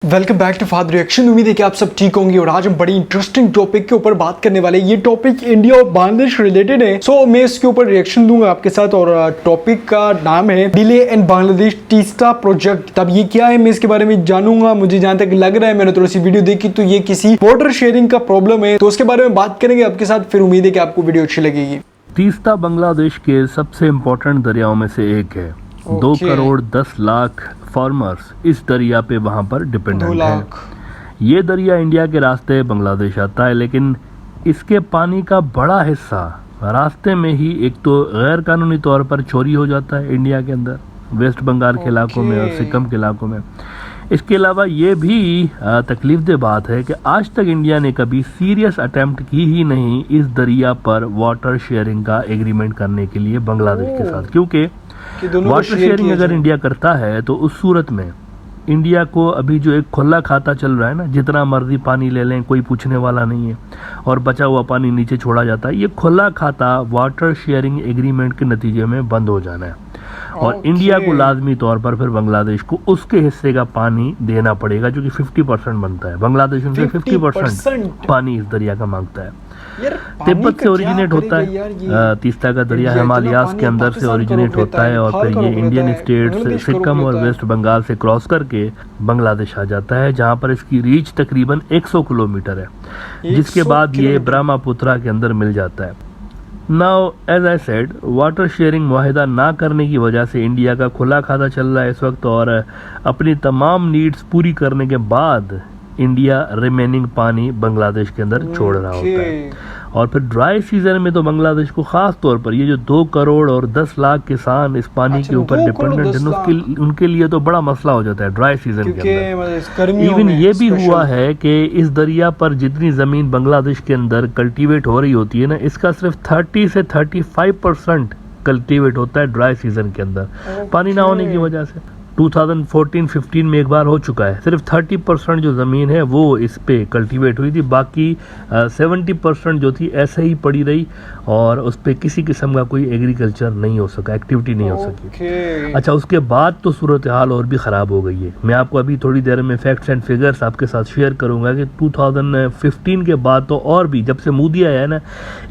Welcome back to फाद reaction. उम्मीद है कि आप सब ठीक होंगे और आज हम बड़ी इंटरेस्टिंग टॉपिक के ऊपर बात करने वाले हैं। ये टॉपिक इंडिया और बांग्लादेश रिलेटेड है, सो मैं इसके ऊपर रिएक्शन दूंगा आपके साथ। और टॉपिक का नाम है delay in Bangladesh Teesta project. तब ये क्या है मैं इसके बारे में जानूंगा। मुझे जहां तक लग रहा है, मैंने थोड़ी सी वीडियो देखी तो ये किसी वाटर शेयरिंग का प्रॉब्लम है, तो उसके बारे में बात करेंगे आपके साथ। फिर उम्मीद है कि आपको वीडियो अच्छी लगेगी। तीस्ता बांग्लादेश के सबसे इम्पोर्टेंट दरियाओं में से एक है। 2 करोड़ 10 लाख फार्मर्स इस दरिया पे वहाँ पर डिपेंडेंट हैं। ये दरिया इंडिया के रास्ते बांग्लादेश आता है, लेकिन इसके पानी का बड़ा हिस्सा रास्ते में ही एक तो गैर कानूनी तौर पर चोरी हो जाता है इंडिया के अंदर, वेस्ट बंगाल के इलाकों में और सिक्किम के इलाकों में। इसके अलावा ये भी तकलीफदेह बात है कि आज तक इंडिया ने कभी सीरियस अटेम्प्ट की ही नहीं इस दरिया पर वाटर शेयरिंग का एग्रीमेंट करने के लिए बांग्लादेश के साथ, क्योंकि वाटर शेयरिंग अगर इंडिया करता है तो उस सूरत में इंडिया को अभी जो एक खुला खाता चल रहा है ना, जितना मर्जी पानी ले लें कोई पूछने वाला नहीं है और बचा हुआ पानी नीचे छोड़ा जाता है, ये खुला खाता वाटर शेयरिंग एग्रीमेंट के नतीजे में बंद हो जाना है। और इंडिया को लाजमी तौर पर फिर बांग्लादेश को उसके हिस्से का पानी देना पड़ेगा, जो कि 50% बनता है। बांग्लादेश उनसे 50% पानी इस दरिया का मांगता है। तिब्बत से ओरिजिनेट होता है, तीस्ता का दरिया हिमालयास के अंदर से ओरिजिनेट होता है और फिर ये इंडियन स्टेट्स सिक्किम और वेस्ट बंगाल से क्रॉस करके बांग्लादेश आ जाता है, जहाँ पर इसकी रीच तकरीबन 100 किलोमीटर है, जिसके बाद ये ब्रह्मपुत्रा के अंदर मिल जाता है। Now as I said, water sharing मुआहिदा ना करने की वजह से इंडिया का खुला खाता चल रहा है इस वक्त, और अपनी तमाम नीड्स पूरी करने के बाद इंडिया रिमेनिंग पानी बांग्लादेश के अंदर छोड़ रहा होता है। और फिर ड्राई सीजन में तो बांग्लादेश को खास तौर पर ये जो 2 करोड़ और 10 लाख किसान इस पानी के ऊपर डिपेंडेंट हैं, उनके लिए तो बड़ा मसला हो जाता है ड्राई सीजन के अंदर। इवन ये भी हुआ है कि इस दरिया पर जितनी जमीन बांग्लादेश के अंदर कल्टीवेट हो रही होती है ना, इसका सिर्फ 30 से 35% कल्टीवेट होता है ड्राई सीजन के अंदर, पानी ना होने की वजह से। 2014-15 में एक बार हो चुका है, सिर्फ 30% जो ज़मीन है वो इस पे कल्टीवेट हुई थी, बाकी 70% जो थी ऐसे ही पड़ी रही और उस पे किसी किस्म का कोई एग्रीकल्चर नहीं हो सका, एक्टिविटी नहीं हो सकी। अच्छा, उसके बाद तो सूरत हाल और भी ख़राब हो गई है। मैं आपको अभी थोड़ी देर में फैक्ट्स एंड फिगर्स आपके साथ शेयर करूँगा कि 2015 के बाद तो और भी, जब से मोदी आया है ना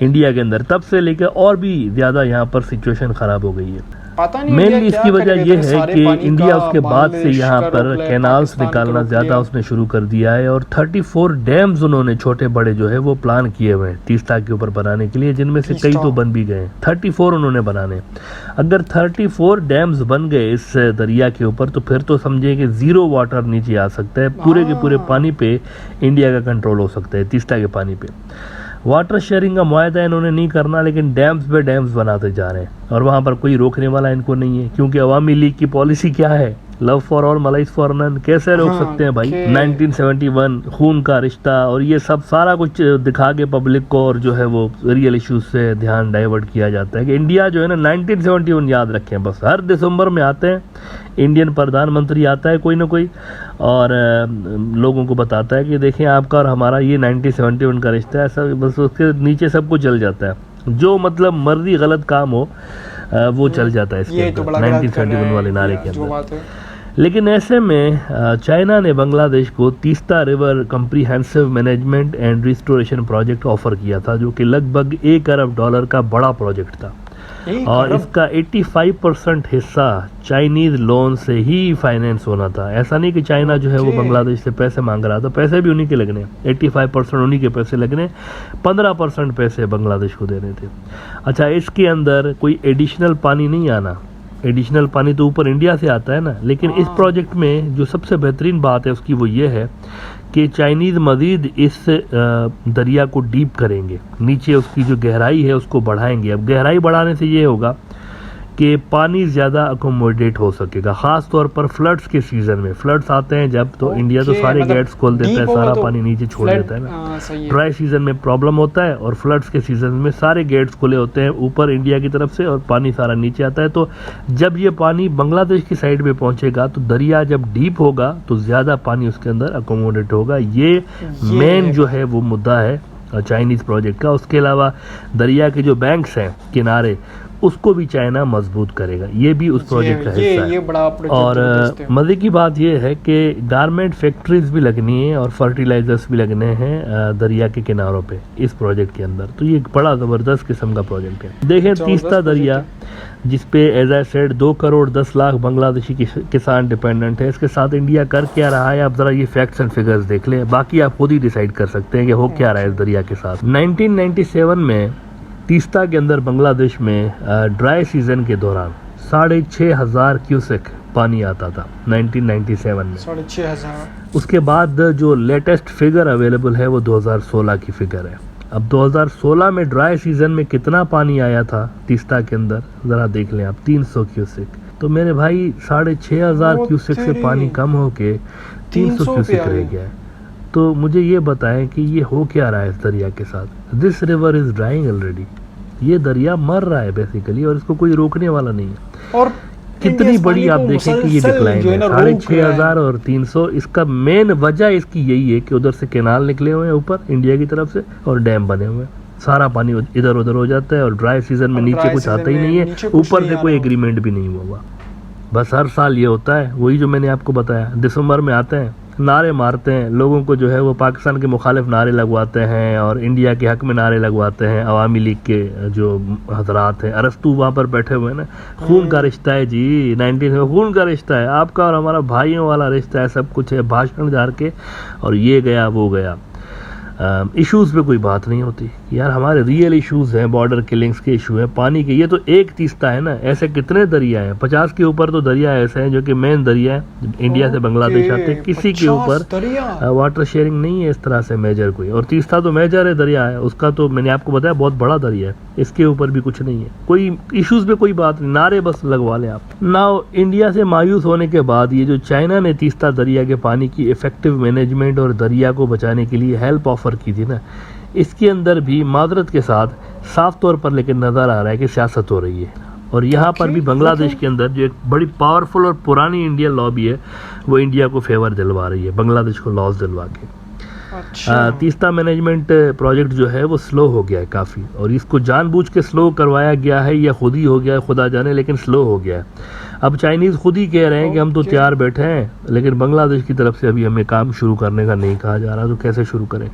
इंडिया के अंदर, तब से लेकर और भी ज़्यादा यहाँ पर सिचुएशन ख़राब हो गई है। मेनली इसकी वजह यह है कि इंडिया उसके बाद से यहाँ पर कैनाल्स निकालना ज़्यादा उसने शुरू कर दिया है, और 34 डैम्स उन्होंने छोटे बड़े जो है वो प्लान किए हुए हैं तीस्ता के ऊपर बनाने के लिए, जिनमें से कई तो बन भी गए हैं। 34 उन्होंने बनाने। अगर 34 डैम्स बन गए इस दरिया के ऊपर तो फिर तो समझिए कि ज़ीरो वाटर नीचे आ सकता है, पूरे के पूरे पानी पे इंडिया का कंट्रोल हो सकता है, तीस्ता के पानी पे। वाटर शेयरिंग का मुआहदा इन्होंने नहीं करना, लेकिन डैम्स पे डैम्स बनाते जा रहे हैं और वहाँ पर कोई रोकने वाला इनको नहीं है, क्योंकि अवामी लीग की पॉलिसी क्या है, love for all malice for none. कैसे रोक सकते हैं भाई? 1971 खून का रिश्ता और ये सब सारा कुछ दिखा के पब्लिक को, और जो है वो रियल इश्यूज से ध्यान डाइवर्ट किया जाता है कि इंडिया जो है ना 1971 याद रखें बस। हर दिसंबर में आते हैं, इंडियन प्रधानमंत्री आता है कोई ना कोई और लोगों को बताता है कि देखें आपका और हमारा ये 1971 का रिश्ता है, ऐसा बस उसके नीचे सब कुछ चल जाता है। जो मतलब मर्जी गलत काम हो वो चल जाता है इसके 1971 वाले नारे के अंदर। लेकिन ऐसे में चाइना ने बांग्लादेश को Teesta river comprehensive management and restoration project offer किया था, जो कि लगभग $1 अरब का बड़ा प्रोजेक्ट था, और इसका 85% हिस्सा चाइनीज लोन से ही फाइनेंस होना था। ऐसा नहीं कि चाइना जो है वो बांग्लादेश से पैसे मांग रहा था, पैसे भी उन्हीं के लगने, 85% उन्हीं के पैसे लगने, 15% पैसे बांग्लादेश को देने थे। अच्छा, इसके अंदर कोई एडिशनल पानी नहीं आना, एडिशनल पानी तो ऊपर इंडिया से आता है ना, लेकिन इस प्रोजेक्ट में जो सबसे बेहतरीन बात है उसकी वो ये है कि चाइनीज़ मज़ीद इस दरिया को डीप करेंगे, नीचे उसकी जो गहराई है उसको बढ़ाएंगे। अब गहराई बढ़ाने से ये होगा कि पानी ज़्यादा अकोमोडेट हो सकेगा, ख़ास तौर पर फ्लड्स के सीज़न में। फ्लड्स आते हैं जब तो इंडिया तो सारे गेट्स खोल देता है, सारा पानी नीचे छोड़ देता है ना। ड्राई सीज़न में प्रॉब्लम होता है और फ्लड्स के सीज़न में सारे गेट्स खुले होते हैं ऊपर इंडिया की तरफ से और पानी सारा नीचे आता है। तो जब ये पानी बांग्लादेश की साइड में पहुँचेगा तो दरिया जब डीप होगा तो ज़्यादा पानी उसके अंदर अकोमोडेट होगा। ये मेन जो है वो मुद्दा है चाइनीज़ प्रोजेक्ट का। उसके अलावा दरिया के जो बैंक्स हैं किनारे उसको भी चाइना मजबूत करेगा। ये भी उस प्रोजेक्ट का हिस्सा है। ये बड़ा प्रोजेक्ट और मज़े की बात ये है कि गारमेंट फैक्ट्रीज भी लगनी है और फर्टिलाइजर्स भी लगने हैं दरिया के किनारों पे इस प्रोजेक्ट के अंदर। तो ये एक बड़ा ज़बरदस्त किस्म का प्रोजेक्ट है। देखें तीस्ता दरिया जिस पे as I said 2 crore 10 lakh Bangladeshi किसान डिपेंडेंट है, इसके साथ इंडिया कर क्या रहा है? आप ज़रा ये फैक्ट्स एंड फिगर्स देख लें, बाकी आप खुद ही डिसाइड कर सकते हैं कि हो क्या रहा है इस दरिया के साथ। 1997 में तीस्ता के अंदर बांग्लादेश में ड्राई सीजन के दौरान 6,500 क्यूसेक पानी आता था 1997 में। 6,500। उसके बाद जो लेटेस्ट फिगर अवेलेबल है वो 2016 की फिगर है। अब 2016 में ड्राई सीजन में कितना पानी आया था तीस्ता के अंदर ज़रा देख लें आप, 300 क्यूसेक। तो मेरे भाई 6,500 क्यूसेक से पानी कम होके 300 क्यूसेक रह गया है। तो मुझे ये बताएं कि ये हो क्या रहा है इस दरिया के साथ। This river is drawing already. ये दरिया मर रहा है बेसिकली और इसको कोई रोकने वाला नहीं है। और कितनी बड़ी आप देखें कि ये डिक्लाइन है 6,500 और 300। इसका मेन वजह इसकी यही है कि उधर से कैनाल निकले हुए हैं ऊपर इंडिया की तरफ से और डैम बने हुए हैं। सारा पानी इधर उधर हो जाता है और ड्राई सीजन में नीचे कुछ आता ही नहीं है, ऊपर से कोई एग्रीमेंट भी नहीं हुआ। बस हर साल ये होता है, वही जो मैंने आपको बताया। दिसंबर में आते हैं, नारे मारते हैं, लोगों को जो है वो पाकिस्तान के मुखालिफ नारे लगवाते हैं और इंडिया के हक में नारे लगवाते हैं। अवामी लीग के जो हजरात हैं, अरस्तु वहाँ पर बैठे हुए हैं ना, खून का रिश्ता है जी, 19 में खून का रिश्ता है, आपका और हमारा भाइयों वाला रिश्ता है, सब कुछ है, भाषण झाड़ के और ये गया वो गया। इश्यूज़ पे कोई बात नहीं होती यार। हमारे रियल इश्यूज़ हैं, बॉर्डर किलिंग्स के इशू हैं, पानी के। ये तो एक तीस्ता है ना, ऐसे कितने दरिया हैं? 50 के ऊपर तो दरिया ऐसे हैं जो कि मेन दरिया है, इंडिया से बांग्लादेश आते हैं। किसी के ऊपर वाटर शेयरिंग नहीं है इस तरह से मेजर कोई। और तीस्ता तो मेजर है दरिया है, उसका तो मैंने आपको बताया बहुत बड़ा दरिया है, इसके ऊपर भी कुछ नहीं है। कोई इश्यूज़ पे कोई बात नहीं, नारे बस लगवा लें आप। नाउ इंडिया से मायूस होने के बाद ये जो चाइना ने तीस्ता दरिया के पानी की इफेक्टिव मैनेजमेंट और दरिया को बचाने के लिए हेल्प ऑफर की थी ना, इसके अंदर भी मादरत के साथ साफ तौर पर लेकिन नज़र आ रहा है कि सियासत हो रही है। और यहाँ पर भी बांग्लादेश के अंदर जो एक बड़ी पावरफुल और पुरानी इंडियन लॉबी है वो इंडिया को फेवर दिलवा रही है, बांग्लादेश को लॉस दिलवा के। तीस्ता मैनेजमेंट प्रोजेक्ट जो है वो स्लो हो गया है काफ़ी, और इसको जानबूझ के स्लो करवाया गया है या खुद ही हो गया है खुदा जाने, लेकिन स्लो हो गया है। अब चाइनीज़ खुद ही कह रहे हैं कि हम तो तैयार बैठे हैं, लेकिन बांग्लादेश की तरफ से अभी हमें काम शुरू करने का नहीं कहा जा रहा, तो कैसे शुरू करें?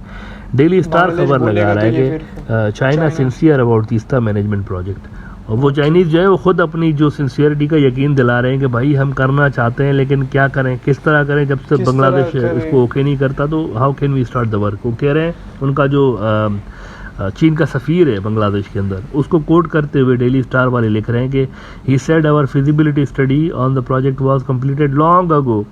डेली स्टार खबर लगा रहा है कि China sincere about Teesta management project. और वो चाइनीज़ जो है वो खुद अपनी जो सिंसियरिटी का यकीन दिला रहे हैं कि भाई हम करना चाहते हैं, लेकिन क्या करें, किस तरह करें? जब तक बांग्लादेश इसको ओके नहीं करता तो how can we start the work? वो कह रहे हैं, उनका जो चीन का सफ़ीर है बांग्लादेश के अंदर, उसको कोट करते हुए डेली स्टार वाले लिख रहे हैं कि he said our feasibility study on the project was completed long ago,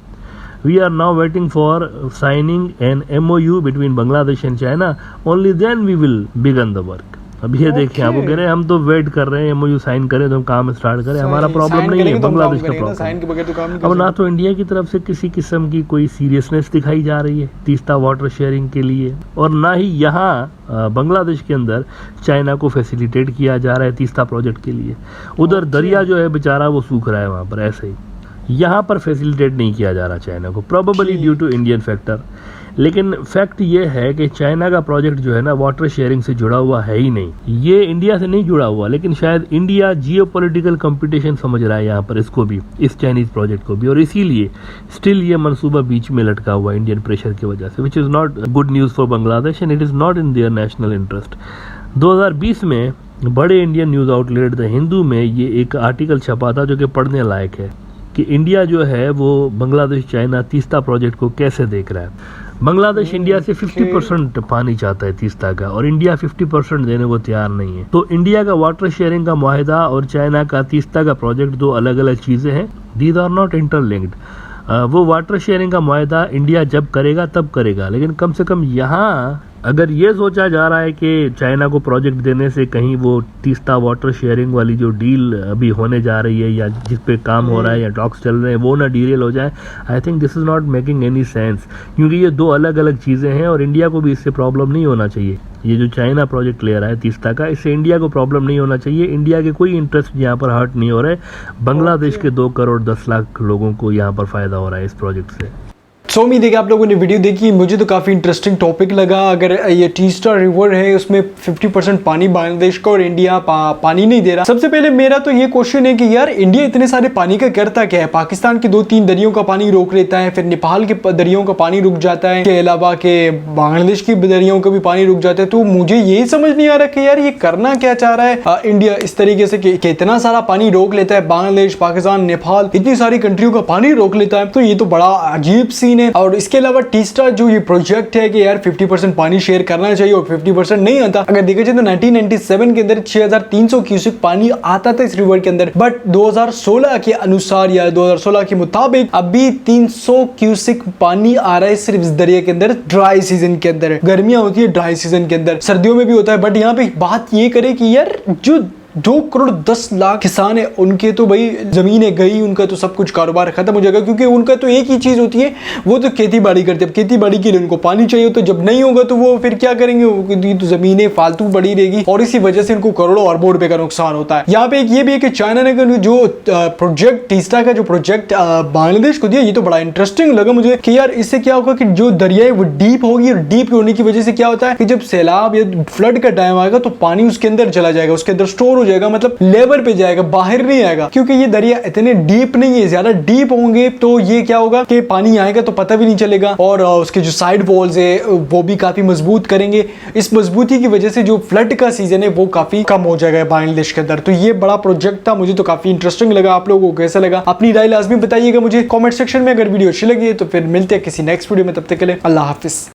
we are now waiting for signing an MOU between Bangladesh and China, only then we will begin the work। अब ये देखिए आप, वो कह रहे हैं हम तो वेट कर रहे हैं MOU साइन करें तो हम काम स्टार्ट करें, हमारा प्रॉब्लम नहीं है, बांग्लादेश का प्रॉब्लम। अब ना तो इंडिया की तरफ से किसी किस्म की कोई सीरियसनेस दिखाई जा रही है तीस्ता वाटर शेयरिंग के लिए, और ना ही यहाँ बांग्लादेश के अंदर चाइना को फैसिलिटेट किया जा रहा है तीस्ता प्रोजेक्ट के लिए। उधर दरिया जो है बेचारा वो सूख रहा है वहाँ पर, ऐसे ही यहाँ पर फैसिलिटेट नहीं किया जा रहा चाइना को, probably due to Indian factor. लेकिन फैक्ट ये है कि चाइना का प्रोजेक्ट जो है ना वाटर शेयरिंग से जुड़ा हुआ है ही नहीं, ये इंडिया से नहीं जुड़ा हुआ, लेकिन शायद इंडिया जियोपॉलिटिकल कंपटीशन समझ रहा है यहाँ पर इसको भी, इस चाइनीज़ प्रोजेक्ट को भी, और इसीलिए स्टिल ये मंसूबा बीच में लटका हुआ इंडियन प्रेशर की वजह से, which is not good news for Bangladesh and it is not in their national interest. 2020 में बड़े Indian news outlet the Hindu में ये एक आर्टिकल छपा था जो कि पढ़ने लायक है कि इंडिया जो है वो बांग्लादेश चाइना तीस्ता प्रोजेक्ट को कैसे देख रहा है। बांग्लादेश इंडिया से 50% पानी चाहता है तीस्ता का, और इंडिया 50% देने को तैयार नहीं है। तो इंडिया का वाटर शेयरिंग का मुआहिदा और चाइना का तीस्ता का प्रोजेक्ट दो अलग अलग चीज़ें हैं, दीज आर नॉट इंटरलिंक्ड। वो वाटर शेयरिंग का मुआहिदा इंडिया जब करेगा तब करेगा, लेकिन कम से कम यहाँ अगर ये सोचा जा रहा है कि चाइना को प्रोजेक्ट देने से कहीं वो तीस्ता वाटर शेयरिंग वाली जो डील अभी होने जा रही है या जिस पे काम हो रहा है या टॉक्स चल रहे हैं वो ना डीरेल हो जाए, I think this is not making any sense, क्योंकि ये दो अलग अलग चीज़ें हैं और इंडिया को भी इससे प्रॉब्लम नहीं होना चाहिए। ये जो चाइना प्रोजेक्ट ले रहा है तीस्ता का, इससे इंडिया को प्रॉब्लम नहीं होना चाहिए, इंडिया के कोई इंटरेस्ट यहाँ पर हर्ट नहीं हो रहे, बांग्लादेश के 2 करोड़ 10 लाख लोगों को यहाँ पर फ़ायदा हो रहा है इस प्रोजेक्ट से। सो उम्मीद है कि आप लोगों ने वीडियो देखी, मुझे तो काफी इंटरेस्टिंग टॉपिक लगा। अगर ये टीस्टा रिवर है उसमें 50% पानी बांग्लादेश का और इंडिया पानी नहीं दे रहा। सबसे पहले मेरा तो ये क्वेश्चन है कि यार इंडिया इतने सारे पानी का करता क्या है? पाकिस्तान के 2-3 दरियों का पानी रोक लेता है, फिर नेपाल के दरियों का पानी रुक जाता है, के अलावा के बांग्लादेश की दरियों का भी पानी रुक जाता है। तो मुझे यही समझ नहीं आ रहा कि यार ये करना क्या चाह रहा है इंडिया इस तरीके से कि इतना सारा पानी रोक लेता है। बांग्लादेश, पाकिस्तान, नेपाल, इतनी सारी कंट्रियों का पानी रोक लेता है, तो ये तो बड़ा अजीब सीन है। और इसके अलावा टीस्टा जो ये प्रोजेक्ट है कि यार 50% पानी शेयर करना चाहिए और 50% नहीं आता। अगर देखा जाए तो 1997 के अंदर 6300 क्यूसेक पानी आता था इस रिवर के अंदर, बट 2016 के अनुसार या 2016 के मुताबिक अभी 300 क्यूसेक पानी आ रहा है सिर्फ इस दरिया के अंदर ड्राई सीजन के अंदर। गर्मियां होती है ड्राई सीजन के अंदर, सर्दियों में भी होता है। बट यहाँ पे बात ये करे कि यार जो 2 करोड़ 10 लाख किसान है उनके तो भाई जमीनें गई, उनका तो सब कुछ कारोबार खत्म हो जाएगा, क्योंकि उनका तो एक ही चीज होती है, वो तो खेती बाड़ी करते हैं। खेती बाड़ी के लिए उनको पानी चाहिए, तो जब नहीं होगा तो वो फिर क्या करेंगे? वो तो जमीनें फालतू पड़ी रहेगी और इसी वजह से इनको करोड़ों अरबों रुपए का नुकसान होता है। यहाँ पे एक ये भी है कि चाइना ने जो प्रोजेक्ट टीस्टा का जो प्रोजेक्ट बांग्लादेश को दिया, ये तो बड़ा इंटरेस्टिंग लगा मुझे कि यार इससे क्या होगा कि जो दरिया है वो डीप होगी और डीप होने की वजह से क्या होता है कि जब सैलाब या फ्लड का टाइम आएगा तो पानी उसके अंदर चला जाएगा, उसके अंदर स्टोर हो जाएगा, मतलब लेवल पे जाएगा, बाहर नहीं आएगा। क्योंकि ये दरिया इतने डीप नहीं है, ज्यादा डीप होंगे तो ये क्या होगा कि पानी आएगा तो पता भी नहीं चलेगा। और उसके जो साइड वॉल्स है वो भी काफी मजबूत करेंगे। इस मजबूती की वजह से जो फ्लड का सीजन है वो काफी कम हो जाएगा बांग्लादेश के अंदर। तो ये बड़ा प्रोजेक्ट था, मुझे तो काफी इंटरेस्टिंग लगा। आप लोगों को कैसा लगा? अपनी राय लाजमी बताइएगा मुझे कॉमेंट सेक्शन में। अगर वीडियो अच्छी लगी है तो फिर मिलते हैं किसी नेक्स्ट वीडियो में, तब तक के लिए अल्लाह हाफिज।